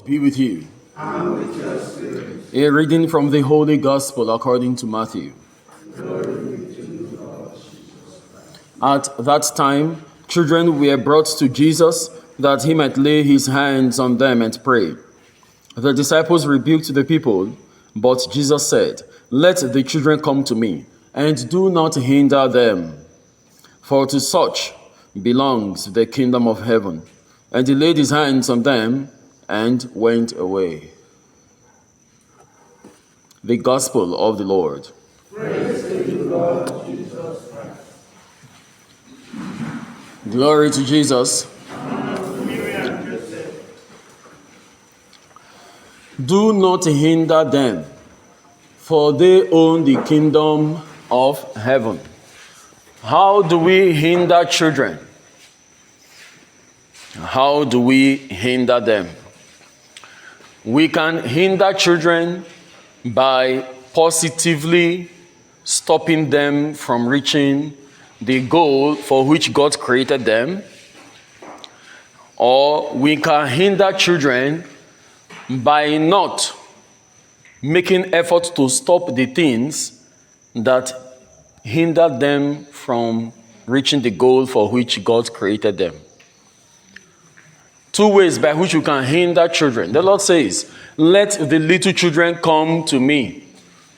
Be with you. And with your spirit. A reading from the Holy Gospel according to Matthew. Glory to you, Lord Jesus. At that time, children were brought to Jesus that he might lay his hands on them and pray. The disciples rebuked the people, but Jesus said, "Let the children come to me, and do not hinder them, for to such belongs the kingdom of heaven." And he laid his hands on them and went away. The Gospel of the Lord. Praise to you, Lord Jesus Christ. Glory to Jesus. Do not hinder them, for they own the kingdom of heaven. How do we hinder children? How do we hinder them? We can hinder children by positively stopping them from reaching the goal for which God created them, or we can hinder children by not making effort to stop the things that hinder them from reaching the goal for which God created them. Two ways by which you can hinder children. The Lord says, "Let the little children come to me,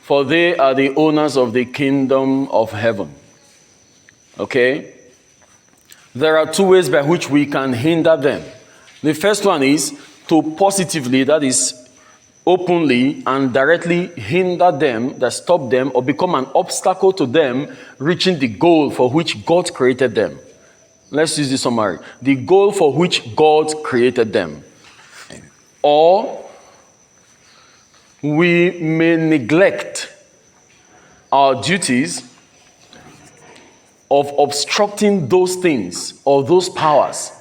for they are the owners of the kingdom of heaven." Okay? There are two ways by which we can hinder them. The first one is to positively, that is, openly and directly hinder them, that stop them or become an obstacle to them reaching the goal for which God created them. Let's use the summary. The goal for which God created them. Or we may neglect our duties of obstructing those things or those powers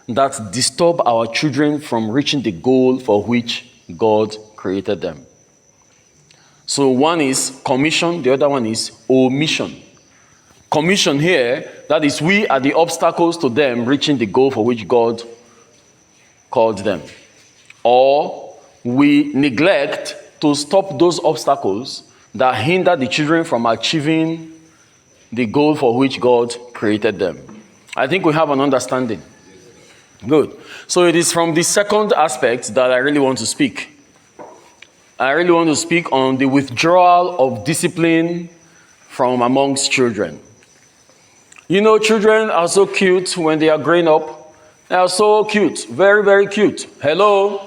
that disturb our children from reaching the goal for which God created them. So one is commission, the other one is omission. Commission here, that is, we are the obstacles to them reaching the goal for which God called them. Or we neglect to stop those obstacles that hinder the children from achieving the goal for which God created them. I think we have an understanding. Good. So it is from the second aspect that I really want to speak. I really want to speak on the withdrawal of discipline from amongst children. You know, children are so cute when they are growing up. They are so cute, very, very cute. Hello?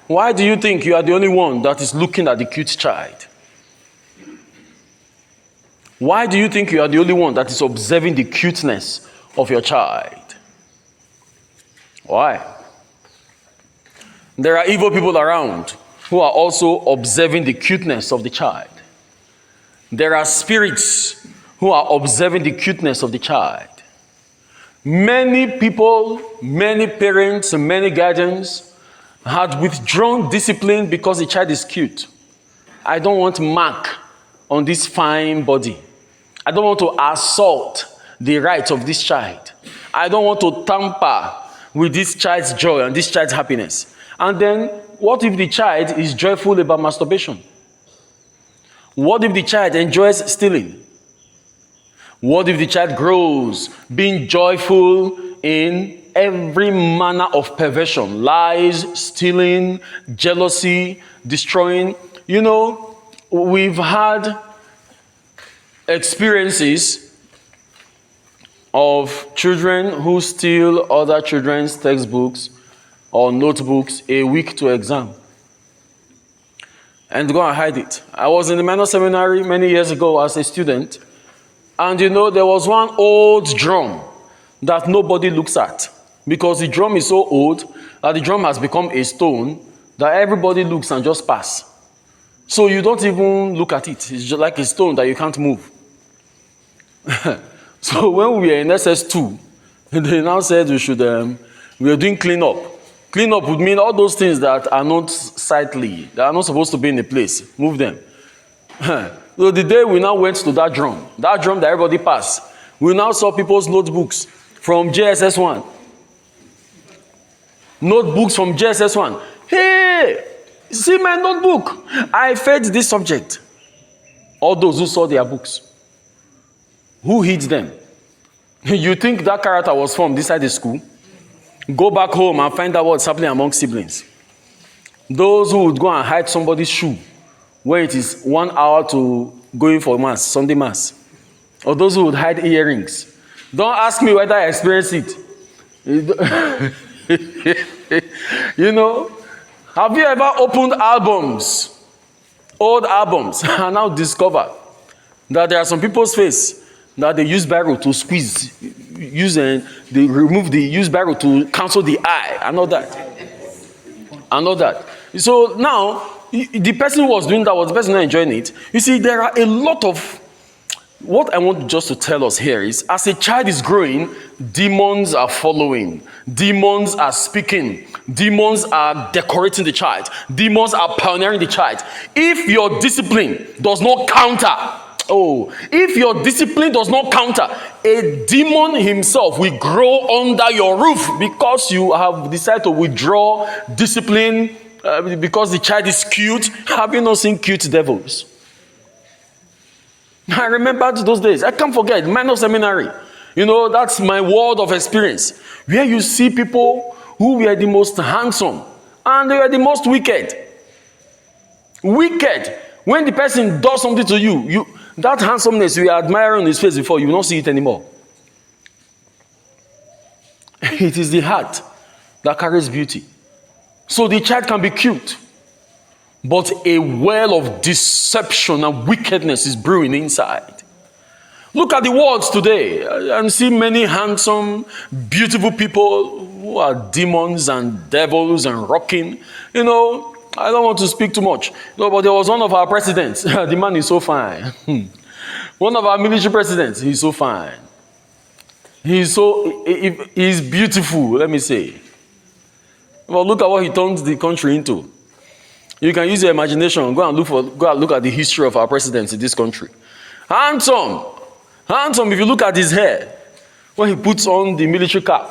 Why do you think you are the only one that is looking at the cute child? Why do you think you are the only one that is observing the cuteness of your child? Why? There are evil people around who are also observing the cuteness of the child. There are spirits who are observing the cuteness of the child. Many people, many parents, and many guardians had withdrawn discipline because the child is cute. I don't want mark on this fine body. I don't want to assault the rights of this child. I don't want to tamper with this child's joy and this child's happiness. And then, what if the child is joyful about masturbation? What if the child enjoys stealing? What if the child grows being joyful in every manner of perversion, lies, stealing, jealousy, destroying? You know, we've had experiences of children who steal other children's textbooks or notebooks a week to exam and go and hide it. I was in the minor seminary many years ago as a student, and you know, there was one old drum that nobody looks at because the drum is so old that the drum has become a stone that everybody looks and just pass. So you don't even look at it. It's just like a stone that you can't move. So when we were in SS2, they now said we are doing cleanup. Cleanup would mean all those things that are not sightly, that are not supposed to be in a place, move them. So the day we now went to that drum that everybody passed, we now saw people's notebooks from JSS1. Notebooks from JSS1. Hey, see my notebook. I failed this subject. All those who saw their books. Who hid them? You think that character was formed inside the school? Go back home and find out what's happening among siblings. Those who would go and hide somebody's shoe when it is 1 hour to going for mass, Sunday mass. Or those who would hide earrings. Don't ask me whether I experienced it. You know, have you ever opened albums, old albums, and now discover that there are some people's face that they use Bible to squeeze, they remove the use Bible to cancel the eye, and all that. So now, the person who was doing that was the person not enjoying it. You see, there are a lot of, what I want just to tell us here is, as a child is growing, demons are following, demons are speaking, demons are decorating the child, demons are pioneering the child. If your discipline does not counter, if your discipline does not counter, a demon himself will grow under your roof because you have decided to withdraw discipline because the child is cute. Have you not seen cute devils? I remember those days. I can't forget, minor seminary. You know, that's my world of experience. Where you see people who were the most handsome and they were the most wicked. Wicked. When the person does something to you, that handsomeness you admire on his face before, you will not see it anymore. It is the heart that carries beauty. So the child can be cute, but a well of deception and wickedness is brewing inside. Look at the world today and see many handsome, beautiful people who are demons and devils and rocking. You know, I don't want to speak too much. No, but there was one of our presidents. The man is so fine. One of our military presidents, he's so fine. He's beautiful, let me say. Well, look at what he turned the country into. You can use your imagination. Go and look at the history of our presidents in this country. Handsome, if you look at his hair, when he puts on the military cap.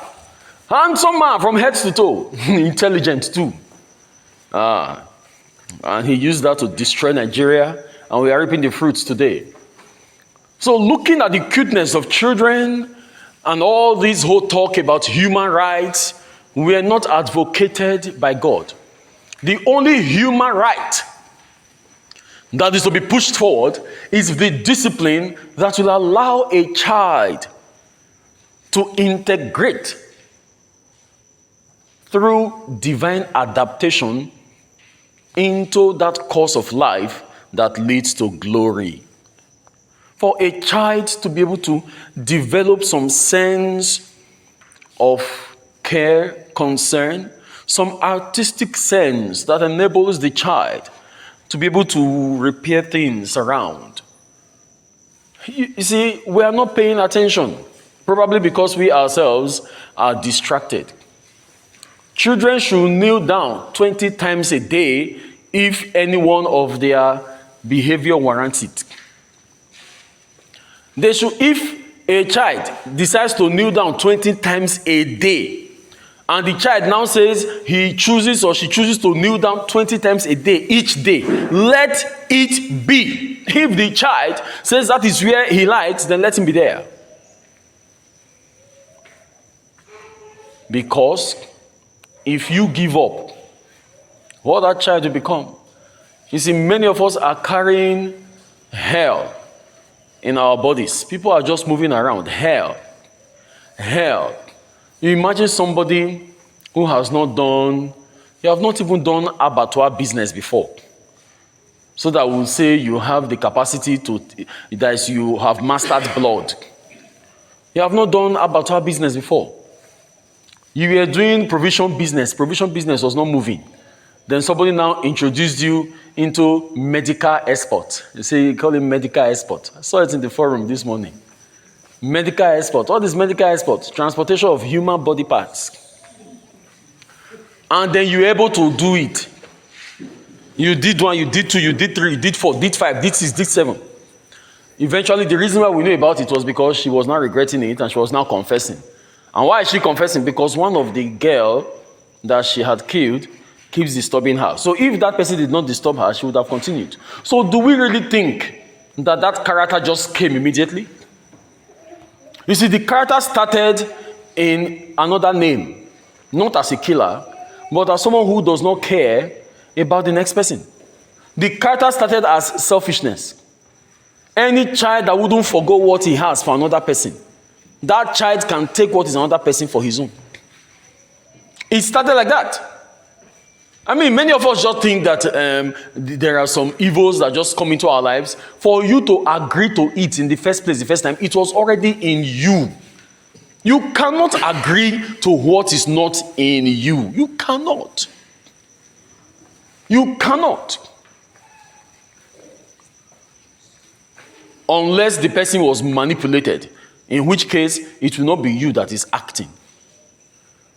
Handsome man from head to toe. Intelligent too. And he used that to destroy Nigeria, and we are reaping the fruits today. So looking at the cuteness of children and all this whole talk about human rights, we are not advocated by God. The only human right that is to be pushed forward is the discipline that will allow a child to integrate through divine adaptation into that course of life that leads to glory. For a child to be able to develop some sense of care, concern, some artistic sense that enables the child to be able to repair things around. You see, we are not paying attention, probably because we ourselves are distracted. Children should kneel down 20 times a day if any one of their behavior warrants it. They should, if a child decides to kneel down 20 times a day, and the child now says he chooses or she chooses to kneel down 20 times a day, each day, let it be. If the child says that is where he likes, then let him be there. Because if you give up, what that child will become? You see, many of us are carrying hell in our bodies. People are just moving around. Hell. You imagine somebody who has not done, you have not even done abattoir business before. So that we'll say you have the capacity to, that is, you have mastered blood. You have not done abattoir business before. You were doing provision business. Provision business was not moving. Then somebody now introduced you into medical export. You say, you call it medical export. I saw it in the forum this morning. Medical export. What is medical export? Transportation of human body parts. And then you're able to do it. You did 1, you did 2, you did 3, you did 4, did 5, did 6, did 7. Eventually, the reason why we knew about it was because she was now regretting it and she was now confessing. And why is she confessing? Because one of the girl that she had killed, keeps disturbing her. So if that person did not disturb her, she would have continued. So do we really think that that character just came immediately? You see, the character started in another name, not as a killer, but as someone who does not care about the next person. The character started as selfishness. Any child that wouldn't forgo what he has for another person, that child can take what is another person for his own. It started like that. I mean, many of us just think that there are some evils that just come into our lives. For you to agree to it in the first place, the first time, it was already in you. You cannot agree to what is not in you. You cannot. You cannot. Unless the person was manipulated, in which case it will not be you that is acting.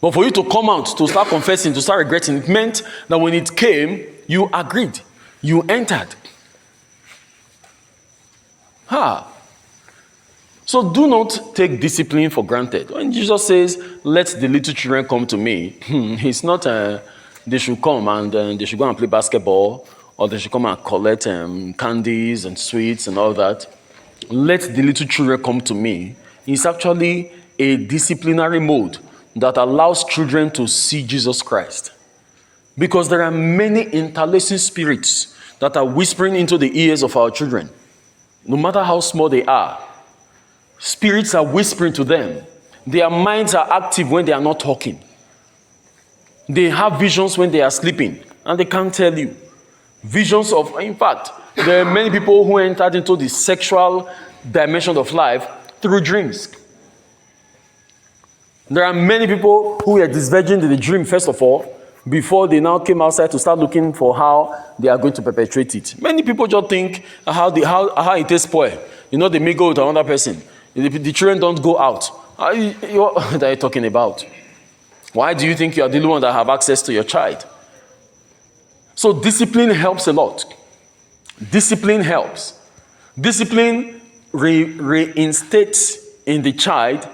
But for you to come out, to start confessing, to start regretting, it meant that when it came, you agreed. You entered. So do not take discipline for granted. When Jesus says, let the little children come to me, it's not they should come and they should go and play basketball, or they should come and collect candies and sweets and all that. Let the little children come to me. It's actually a disciplinary mode that allows children to see Jesus Christ. Because there are many interlacing spirits that are whispering into the ears of our children. No matter how small they are, spirits are whispering to them. Their minds are active when they are not talking. They have visions when they are sleeping, and they can't tell you. Visions of, in fact, there are many people who entered into the sexual dimension of life through dreams. There are many people who were disvirgin in the dream, first of all, before they now came outside to start looking for how they are going to perpetrate it. Many people just think how it is spoiled. You know, they may go with another person. The children don't go out. What are you talking about? Why do you think you are the only one that have access to your child? So discipline helps a lot. Discipline helps. Discipline reinstates in the child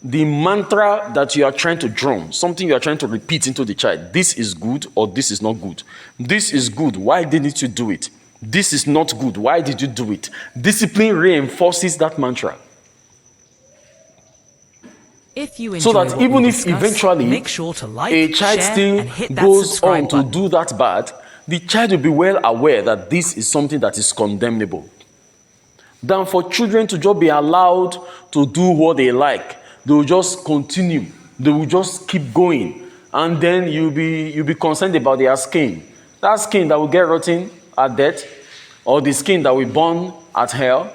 the mantra that you are trying to drum, something you are trying to repeat into the child. This is good or this is not good. This is good. Why didn't you do it? This is not good. Why did you do it? Discipline reinforces that mantra. If you So that enjoy what even we if discuss, eventually make sure to like, a child share, still and hit that goes subscribe on to button. do that bad, the child will be well aware that this is something that is condemnable. Than for children to just be allowed to do what they like. They will just continue. They will just keep going. And then you'll be concerned about their skin. That skin that will get rotten at death, or the skin that will burn at hell.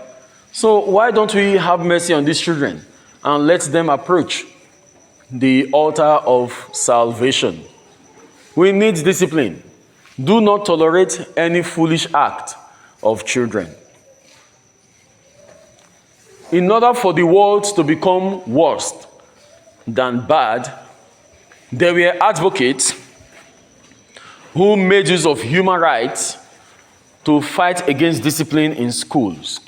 So why don't we have mercy on these children and let them approach the altar of salvation? We need discipline. Do not tolerate any foolish act of children. In order for the world to become worse than bad, there were advocates who made use of human rights to fight against discipline in schools.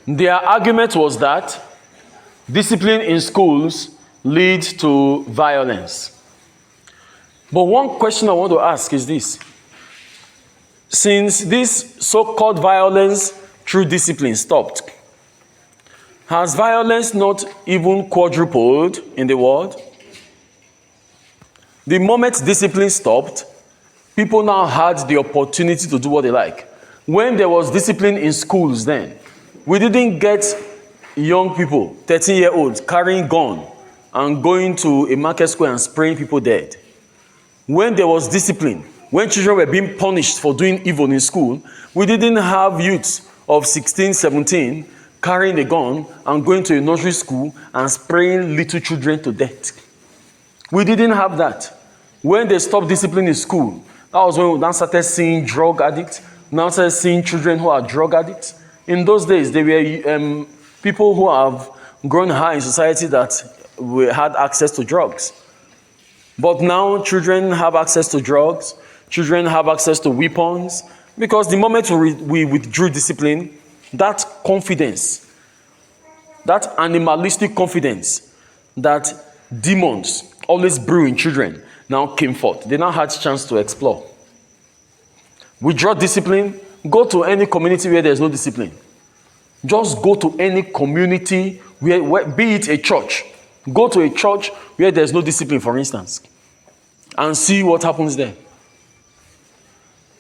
Their argument was that discipline in schools leads to violence. But one question I want to ask is this. Since this so-called violence through discipline stopped, has violence not even quadrupled in the world? The moment discipline stopped, people now had the opportunity to do what they like. When there was discipline in schools then, we didn't get young people, 13-year-olds, carrying gun and going to a market square and spraying people dead. When there was discipline, when children were being punished for doing evil in school, we didn't have youths of 16, 17 carrying a gun and going to a nursery school and spraying little children to death. We didn't have that. When they stopped discipline in school, that was when we now started seeing drug addicts, now started seeing children who are drug addicts. In those days, there were people who have grown high in society that had access to drugs. But now children have access to drugs, children have access to weapons, because the moment we withdrew discipline, that confidence, that animalistic confidence that demons always brew in children, now came forth. They now had a chance to explore. Withdraw discipline. Go to any community where there's no discipline. Just go to any community where, be it a church. Go to a church where there's no discipline, for instance, and see what happens there.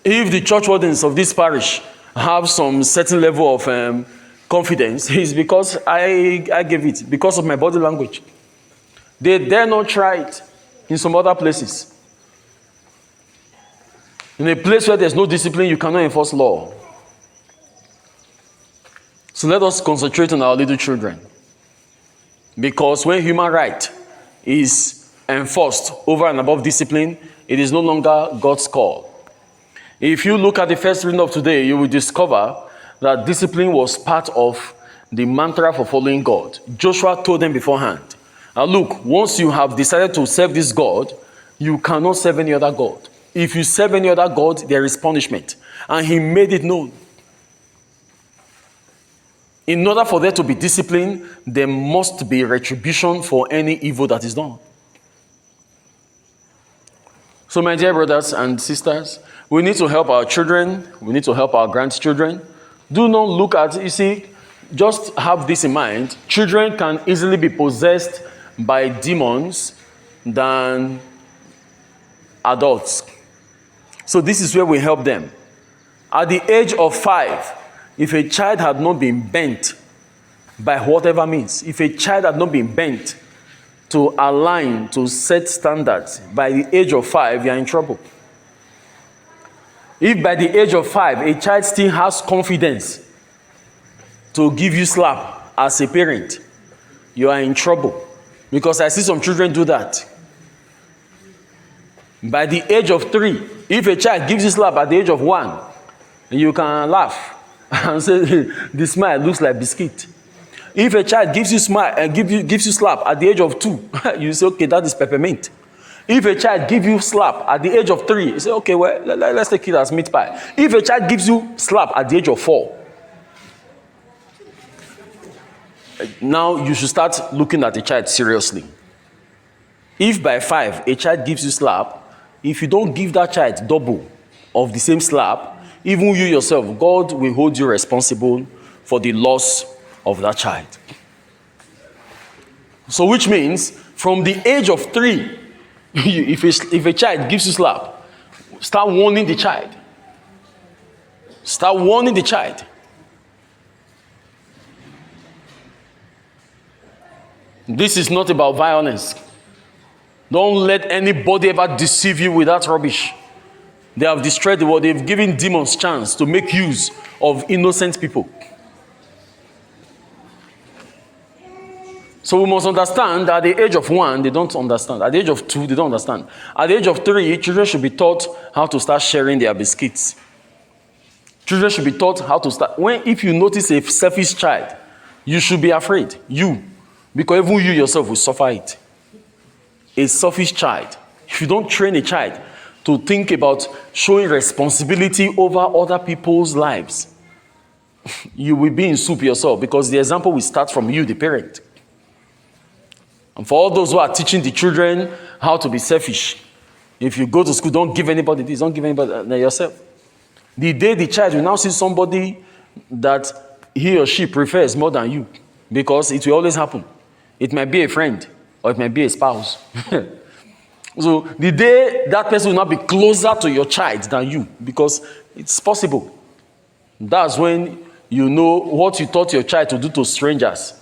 If the church wardens of this parish have some certain level of confidence, it's because I gave it, because of my body language. They dare not try it in some other places. In a place where there's no discipline, you cannot enforce law. So let us concentrate on our little children. Because when human right is enforced over and above discipline, it is no longer God's call. If you look at the first reading of today, you will discover that discipline was part of the mantra for following God. Joshua told them beforehand, now look, once you have decided to serve this God, you cannot serve any other God. If you serve any other God, there is punishment. And he made it known. In order for there to be discipline, there must be retribution for any evil that is done. So my dear brothers and sisters, we need to help our children. We need to help our grandchildren. Do not look at, you see, just have this in mind. Children can easily be possessed by demons than adults. So this is where we help them. At the age of 5, if a child had not been bent by whatever means, if a child had not been bent to align, to set standards, by the age of 5, you are in trouble. If by the age of 5, a child still has confidence to give you slap as a parent, you are in trouble. Because I see some children do that. By the age of 3, if a child gives you slap at the age of 1, you can laugh and say, the smile looks like biscuit. If a child gives you slap at the age of 2, you say, okay, that is peppermint. If a child gives you slap at the age of 3, you say, okay, well, let's take it as meat pie. If a child gives you slap at the age of 4, now you should start looking at the child seriously. If by 5, a child gives you slap, if you don't give that child double of the same slap, even you yourself, God will hold you responsible for the loss of that child. So which means, from the age of 3, if a child gives you slap, start warning the child. Start warning the child. This is not about violence. Don't let anybody ever deceive you with that rubbish. They have destroyed the world. They've given demons chance to make use of innocent people. So we must understand that at the age of 1, they don't understand. At the age of 2, they don't understand. At the age of 3, children should be taught how to start sharing their biscuits. Children should be taught how to start. If you notice a selfish child, you should be afraid. Because even you yourself will suffer it. A selfish child. If you don't train a child to think about showing responsibility over other people's lives, you will be in soup yourself, because the example will start from you, the parent. And for all those who are teaching the children how to be selfish, if you go to school, don't give anybody this, don't give anybody yourself. The day the child will now see somebody that he or she prefers more than you, because it will always happen. It might be a friend, or it might be a spouse. So the day that person will not be closer to your child than you, because it's possible. That's when you know what you taught your child to do to strangers.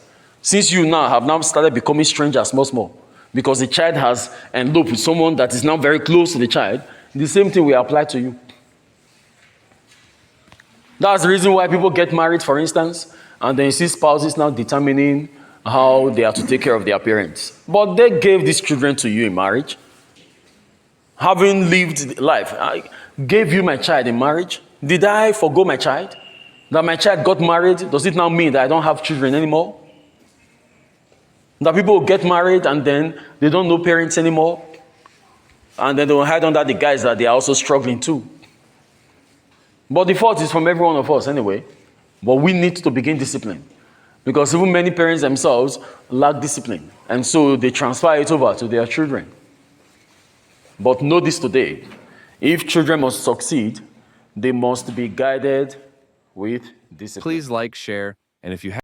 Since you now have now started becoming strangers much more, because the child has eloped with someone that is now very close to the child, the same thing will apply to you. That's the reason why people get married, for instance, and then you see spouses now determining how they are to take care of their parents. But they gave these children to you in marriage. Having lived life, I gave you my child in marriage. Did I forgo my child? That my child got married, does it now mean that I don't have children anymore? That people get married and then they don't know parents anymore? And then they will hide under the guise that they are also struggling too. But the fault is from every one of us anyway. But we need to begin discipline. Because even many parents themselves lack discipline. And so they transfer it over to their children. But know this today: if children must succeed, they must be guided with discipline. Please like, share, and if you have